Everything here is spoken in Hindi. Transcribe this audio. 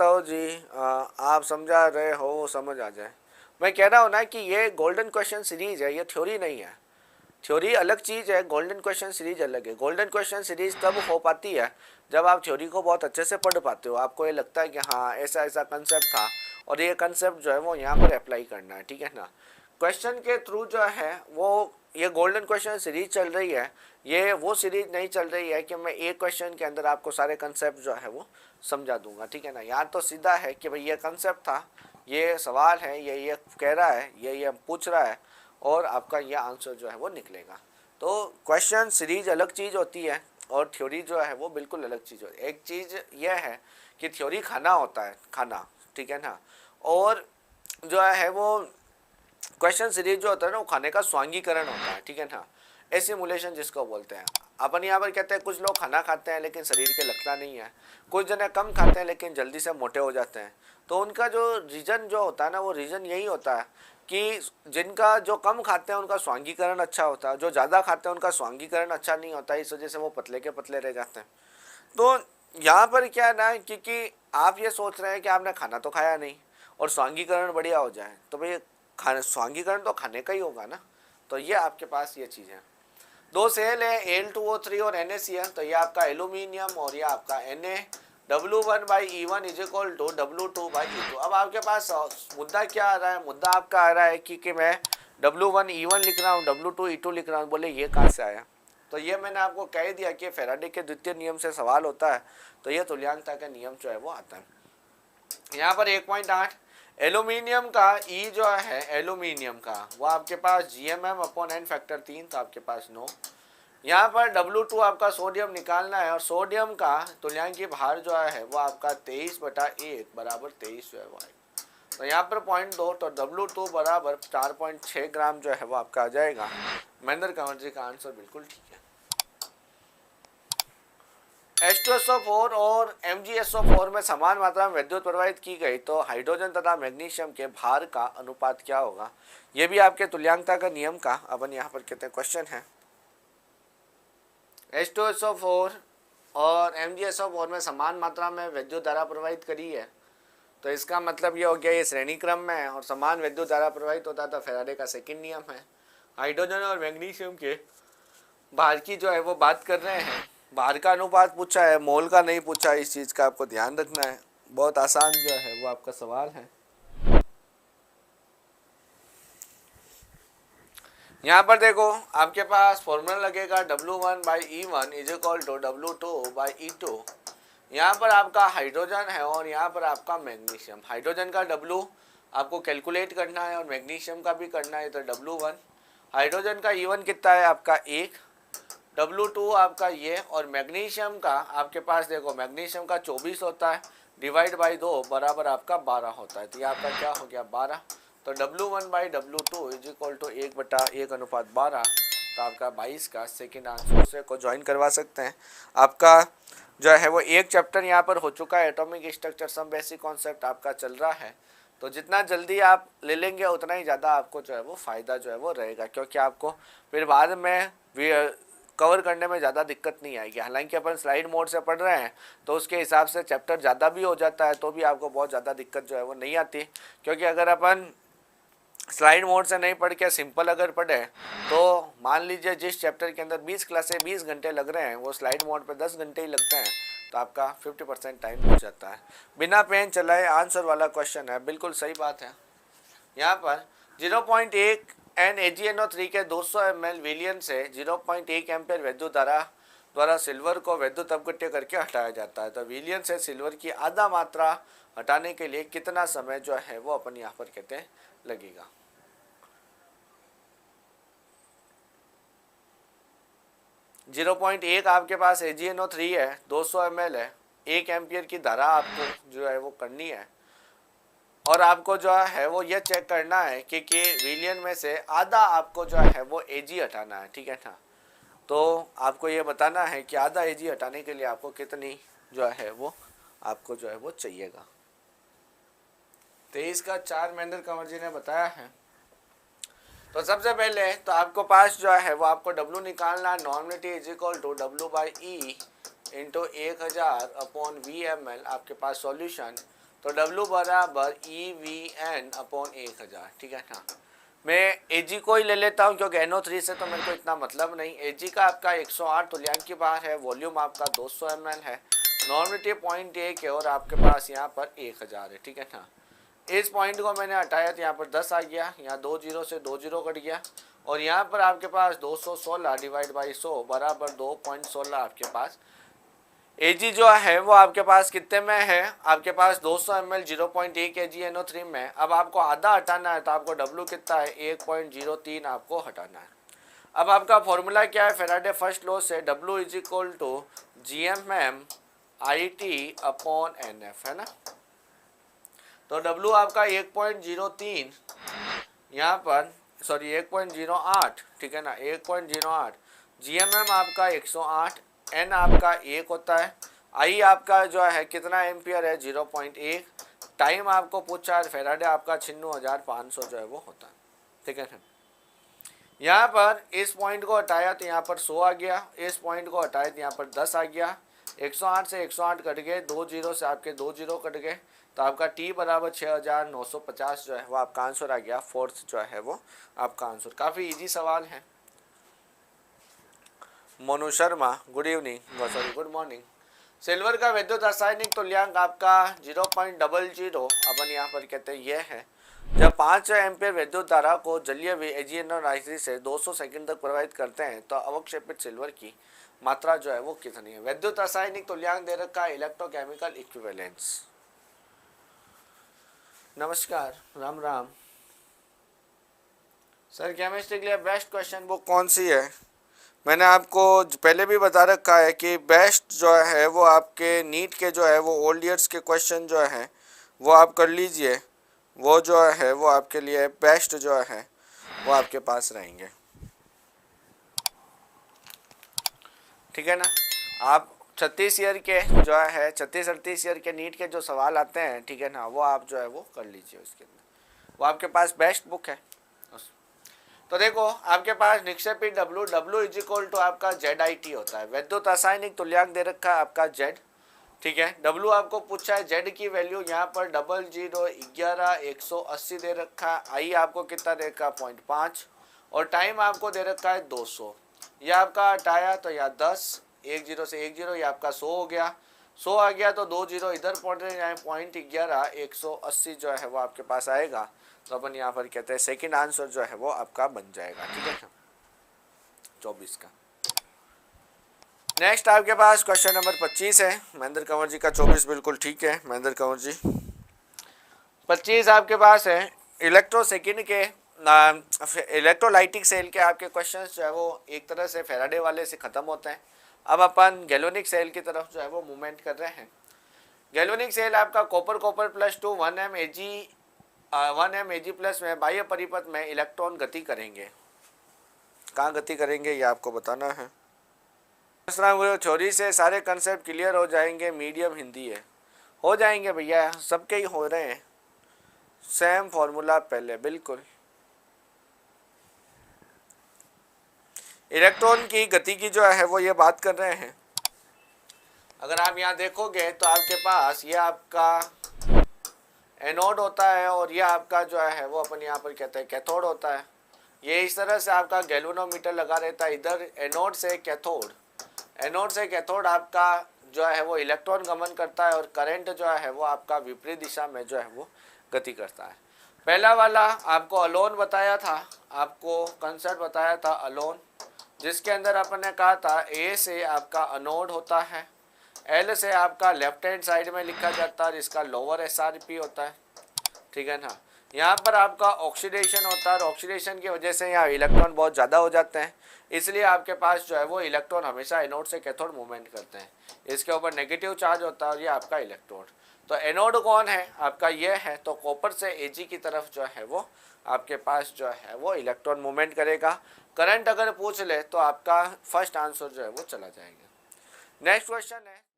बताओ जी, आप समझा रहे हो वो समझ आ जाए। मैं कह रहा हूँ ना कि ये गोल्डन क्वेश्चन सीरीज है, ये थ्योरी नहीं है। थ्योरी अलग चीज़ है, गोल्डन क्वेश्चन सीरीज अलग है। गोल्डन क्वेश्चन सीरीज तब हो पाती है जब आप थ्योरी को बहुत अच्छे से पढ़ पाते हो, आपको ये लगता है कि हाँ ऐसा ऐसा कंसेप्ट था और ये कंसेप्ट जो है वो यहाँ पर अप्लाई करना है, ठीक है ना। क्वेश्चन के थ्रू जो है वो ये गोल्डन क्वेश्चन सीरीज चल रही है, ये वो सीरीज नहीं चल रही है कि मैं एक क्वेश्चन के अंदर आपको सारे कंसेप्ट जो है वो समझा दूंगा, ठीक है ना। यहाँ तो सीधा है कि भाई ये कंसेप्ट था, ये सवाल है, ये कह रहा है, ये पूछ रहा है और आपका ये आंसर जो है वो निकलेगा। तो क्वेश्चन सीरीज अलग चीज़ होती है और थ्योरी जो है वो बिल्कुल अलग चीज़ होती है। एक चीज़ यह है कि थ्योरी खाना होता है, खाना, ठीक है ना, और जो है वो क्वेश्चन सीरीज जो होता है ना वो खाने का स्वांगीकरण होता है, ठीक है ना। एसिमुलेशन जिसको बोलते हैं अपन यहाँ पर कहते हैं, कुछ लोग खाना खाते हैं लेकिन शरीर के लगता नहीं है, कुछ जने कम खाते हैं लेकिन जल्दी से मोटे हो जाते हैं। तो उनका जो रीज़न जो होता है ना वो रीज़न यही होता है कि जिनका जो कम खाते हैं उनका स्वांगीकरण अच्छा होता है, जो ज़्यादा खाते हैं उनका स्वांगीकरण अच्छा नहीं होता, इस वजह से वो पतले के पतले रह जाते हैं। तो यहाँ पर क्या है ना, क्योंकि आप ये सोच रहे हैं कि आपने खाना तो खाया नहीं और स्वांगीकरण बढ़िया हो जाए, तो भाई खाने स्वांगीकरण तो खाने का ही होगा ना। तो ये आपके पास ये चीज़ है। दो सेल है Al2O3 और NaCl, तो ये आपका एल्यूमिनियम और ये आपका Na, W1/E1 is equal to W2/E2। अब आपके पास मुद्दा क्या आ रहा है, मुद्दा आपका आ रहा है कि मैं W1E1 लिख रहा हूँ, W2E2 लिख रहा हूँ, बोले ये कहाँ से आया। तो ये मैंने आपको कह दिया कि फैराडे के द्वितीय नियम से सवाल होता है, तो ये तुल्यांकता का नियम जो है वो आता है। यहाँ पर 1.8 एल्यूमिनियम का ई जो है एल्यूमिनियम का वो आपके पास GMM/N फैक्टर 3, तो आपके पास 9। यहाँ पर W2 आपका सोडियम निकालना है और सोडियम का तुल्यांकी भार जो है वो आपका 23/1 बराबर 23 जो है वो आएगा। तो यहाँ पर 0.2, तो W2 बराबर 4.6 ग्राम जो है वो आपका आ जाएगा। महेंद्र कंवर जी का आंसर बिल्कुल ठीक है। H2SO4 और MgSO4 में समान मात्रा में विद्युत प्रवाहित की गई तो हाइड्रोजन तथा मैग्नीशियम के भार का अनुपात क्या होगा। यह भी आपके तुल्यांकता का नियम का अपन यहाँ पर कहते हैं क्वेश्चन है। H2SO4 और MgSO4 में समान मात्रा में विद्युत धारा प्रवाहित करी है, तो इसका मतलब ये हो गया ये श्रेणी क्रम में है और समान विद्युत धारा प्रवाहित होता है, तो फैराडे का सेकंड नियम है। हाइड्रोजन और मैग्नीशियम के भार की जो है वो बात कर रहे हैं, भार का अनुपात पूछा है, मोल का नहीं पूछा, इस चीज़ का आपको ध्यान रखना है। बहुत आसान जो है वो आपका सवाल है। यहाँ पर देखो आपके पास फॉर्मूला लगेगा W1/E1 is equal to W2/E2। यहाँ पर आपका हाइड्रोजन है और यहाँ पर आपका मैग्नीशियम। हाइड्रोजन का W आपको कैलकुलेट करना है और मैग्नीशियम का भी करना है, तो W1 हाइड्रोजन का E1 कितना है आपका 1, W2 आपका ये, और मैग्नीशियम का आपके पास देखो मैग्नीशियम का 24 होता है, डिवाइड बाई 2 बराबर आपका 12 होता है, तो ये आपका क्या हो गया 12। तो W1/W2 इज इक्वल टू 1/1:12, तो आपका 22 का सेकेंड आंसर से को ज्वाइन करवा सकते हैं। आपका जो है वो एक चैप्टर यहाँ पर हो चुका है, atomic structure some basic concept आपका चल रहा है। तो जितना जल्दी आप ले लेंगे उतना ही ज़्यादा आपको जो है वो फ़ायदा जो है वो रहेगा, क्योंकि आपको फिर बाद में कवर करने में ज़्यादा दिक्कत नहीं आएगी। हालांकि अपन स्लाइड मोड से पढ़ रहे हैं तो उसके हिसाब से चैप्टर ज़्यादा भी हो जाता है, तो भी आपको बहुत ज़्यादा दिक्कत जो है वो नहीं आती। क्योंकि अगर अपन स्लाइड मोड से नहीं पढ़ के सिंपल अगर पढ़े तो मान लीजिए जिस चैप्टर के अंदर 20 क्लासें 20 घंटे लग रहे हैं वो स्लाइड मोड पे 10 घंटे ही लगते हैं, तो आपका 50% टाइम हो जाता है। बिना पेन चलाए आंसर वाला क्वेश्चन है, बिल्कुल सही बात है। यहाँ पर 0.1 NaGNO3 के 200 ml विलियन से 0.1 एम्पेयर विद्युत धारा द्वारा सिल्वर को विद्युत अपघट्य करके हटाया जाता है, तो विलियन से सिल्वर की आधा मात्रा हटाने के लिए कितना समय जो है वो अपन यहाँ पर कहते हैं लगेगा। जीरो पॉइंट एक आपके पास AgNO3 है, 200 ml है, 1 एम्पियर की धारा आपको जो है वो करनी है और आपको जो है वो ये चेक करना है कि विलियन में से आधा आपको जो है वो Ag हटाना है, ठीक है ना। तो आपको ये बताना है कि आधा Ag हटाने के लिए आपको कितनी जो है वो आपको जो है वो चाहिएगा। 23 का 4 महेंद्र कंवर जी ने बताया है। तो सबसे पहले तो आपको पास जो है वो आपको W निकालना है, normality is equal to W/E into 1000 upon VmL आपके पास सॉल्यूशन। तो W बराबर EVN अपॉन 1000, ठीक है ना। मैं Ag को ही ले लेता हूँ क्योंकि NO3 से तो मेरे को इतना मतलब नहीं। Ag का आपका 108 तुल्यांक की बार है, वॉल्यूम आपका 200 ml है, नॉर्मेटिव पॉइंट 1 है और आपके पास यहाँ पर 1000 है, ठीक है ना। इस पॉइंट को मैंने हटाया तो यहाँ पर 10 आ गया, यहाँ 2 जीरो से 2 जीरो कट गया और यहाँ पर आपके पास 216 डिवाइड बाई 100 बराबर 2.16 आपके पास Ag जो है वो आपके पास कितने में है, आपके पास 200 ml 0.1 kg NO3 में। अब आपको आधा हटाना है तो आपको W कितना है, 1.03 आपको हटाना है। अब आपका फॉर्मूला क्या है, फैराडे फर्स्ट लॉ से W is equal to GMM IT upon NF, है ना। तो W आपका 1.03 यहाँ पर, सॉरी 1.08, ठीक है ना, 1.08, GMM आपका 108, N आपका 1 होता है, I आपका जो है कितना एम्पियर है 0.1, टाइम आपको पूछा है, फैराडे आपका 96,500 जो है वो होता है, ठीक है ना। यहाँ पर इस पॉइंट को हटाया तो यहाँ पर 100 आ गया, इस पॉइंट को हटाया तो यहाँ पर 10 आ गया, 108 से 108 कट गए, 2 जीरो से आपके 2 जीरो कट गए, तो आपका T बराबर 6950 जो है वो आपका आंसर आ गया। फोर्थ जो है वो आपका आंसर। काफ़ी इजी सवाल है। Monu Sharma, good evening, sorry good morning. Silver का विद्युत रासायनिक तुल्यांक आपका 0.00 अपन यहाँ पर कहते हैं ये है। जब 5 एम्पियर विद्युत धारा को जलीय AgNO से 200 सेकंड तक प्रवाहित करते हैं तो अवक्षेपित सिल्वर की मात्रा जो है वो कितनी है। विद्युत रासायनिक तुल्यांक दे रखा है, इलेक्ट्रोकेमिकल इक्विवेलेंस। नमस्कार, राम राम सर। केमिस्ट्री के लिए बेस्ट क्वेश्चन बुक कौन सी है? मैंने आपको पहले भी बता रखा है कि बेस्ट जो है वो आपके नीट के जो है वो ओल्ड ईयर्स के क्वेश्चन जो है वो आप कर लीजिए, वो जो है वो आपके लिए बेस्ट जो है वो आपके पास रहेंगे, ठीक है ना। आप 36 ईयर के जो है 36-38 ईयर के नीट के जो सवाल आते हैं, ठीक है ना, वो आप जो है वो कर लीजिए उसके अंदर, वो आपके पास बेस्ट बुक है। तो देखो आपके पास निक्षेपित W इज इक्वल टू आपका ZIT होता है। विद्युत रासायनिक तुल्यांक दे रखा है आपका Z, ठीक है। W आपको पूछा है, Z की वैल्यू यहाँ पर 001180 दे रखा है, I आपको कितना दे रखा है 0.5 और टाइम आपको दे रखा है 200। यह आपका हटाया तो यहाँ 10, 1 जीरो से 1 जीरो, ये आपका 100 हो गया, 100 आ गया तो 2 जीरो इधर पहुँच रहे हैं, 0.1180 जो है वो आपके पास आएगा। तो अपन यहाँ पर कहते हैं सेकंड आंसर जो है वो आपका बन जाएगा, ठीक है ना, 24 का। नेक्स्ट आपके पास क्वेश्चन नंबर 25 है। महेंद्र कंवर जी का 24 बिल्कुल ठीक है। महेंद्र कंवर जी 25 आपके पास है। इलेक्ट्रोसेकेंड के इलेक्ट्रोलाइटिक सेल के आपके क्वेश्चन जो है वो एक तरह से फैराडे वाले से ख़त्म होते हैं। अब अपन गैल्वेनिक सेल की तरफ जो है वो मूवमेंट कर रहे हैं। गैल्वेनिक सेल आपका कॉपर +2 1 m Ag प्लस में बाह्य परिपथ में इलेक्ट्रॉन गति करेंगे। कहाँ गति करेंगे ये आपको बताना है। थ्योरी से सारे कंसेप्ट क्लियर हो जाएंगे। मीडियम हिंदी है, हो जाएंगे भैया, सबके ही हो रहे हैं। सेम फॉर्मूला पहले, बिल्कुल। इलेक्ट्रॉन की गति की जो है वो ये बात कर रहे हैं। अगर आप यहाँ देखोगे तो आपके पास ये आपका एनोड होता है और ये आपका जो है वो अपन यहाँ पर कहते हैं कैथोड होता है। ये इस तरह से आपका गैल्वेनोमीटर लगा रहता है। इधर एनोड से कैथोड आपका जो है वो इलेक्ट्रॉन गमन करता है और करंट जो है वो आपका विपरीत दिशा में जो है वो गति करता है। पहला वाला आपको अलोन बताया था, आपको कंसेप्ट बताया था अलोन, जिसके अंदर अपन ने कहा था ए से आपका अनोड होता है, एल से आपका लेफ्ट हैंड साइड में लिखा जाता है जिसका लोअर SRP होता है, ठीक है ना। यहाँ पर आपका ऑक्सीडेशन होता है और ऑक्सीडेशन की वजह से यहाँ इलेक्ट्रॉन बहुत ज़्यादा हो जाते हैं, इसलिए आपके पास जो है वो इलेक्ट्रॉन हमेशा एनोड से कैथोड मूवमेंट करते हैं। इसके ऊपर नेगेटिव चार्ज होता है और ये आपका इलेक्ट्रोड। तो एनोड कौन है आपका, ये है। तो कॉपर से Ag की तरफ जो है वो आपके पास जो है वो इलेक्ट्रॉन मूवमेंट करेगा। करंट अगर पूछ ले तो आपका फर्स्ट आंसर जो है वो चला जाएगा। नेक्स्ट क्वेश्चन है